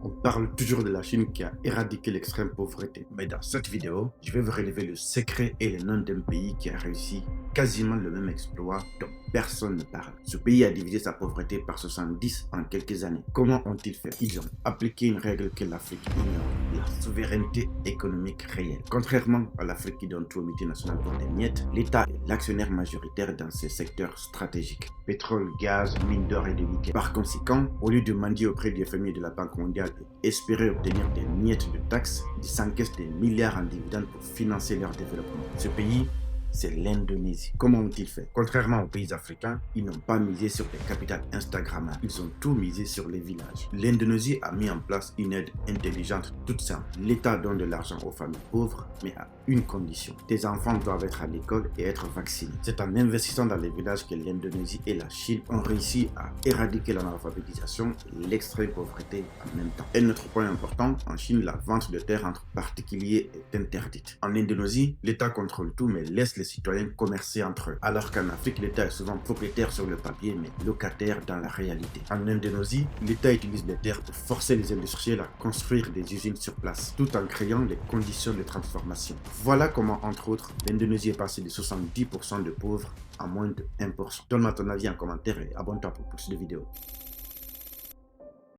On parle toujours de la Chine qui a éradiqué l'extrême pauvreté. Mais dans cette vidéo, je vais vous révéler le secret et le nom d'un pays qui a réussi quasiment le même exploit dont personne ne parle. Ce pays a divisé sa pauvreté par 70 en quelques années. Comment ont-ils fait? Ils ont appliqué une règle que l'Afrique ignore, la souveraineté économique réelle. Contrairement à l'Afrique qui donne tout aux multinationales pour des miettes, l'État est l'actionnaire majoritaire dans ces secteurs stratégiques. Pétrole, gaz, mines d'or et de nickel. Par conséquent, au lieu de mendier auprès des FMI et de la Banque mondiale et espérer obtenir des miettes de taxes, ils s'encaissent des milliards en dividendes pour financer leur développement. Ce pays, c'est l'Indonésie. Comment ont-ils fait? Contrairement aux pays africains, ils n'ont pas misé sur les capitales instagrammables. Ils ont tout misé sur les villages. L'Indonésie a mis en place une aide intelligente toute simple. L'État donne de l'argent aux familles pauvres, mais à une condition. Tes enfants doivent être à l'école et être vaccinés. C'est en investissant dans les villages que l'Indonésie et la Chine ont réussi à éradiquer l'analphabétisation et l'extrême pauvreté en même temps. Un autre point important, en Chine, la vente de terres entre particuliers est interdite. En Indonésie, l'État contrôle tout mais laisse les citoyens commercer entre eux. Alors qu'en Afrique, l'État est souvent propriétaire sur le papier mais locataire dans la réalité. En Indonésie, l'État utilise les terres pour forcer les industriels à construire des usines sur place, tout en créant les conditions de transformation. Voilà comment, entre autres, l'Indonésie est passée de 70% de pauvres à moins de 1%. Donne-moi ton avis en commentaire et abonne-toi pour plus de vidéos.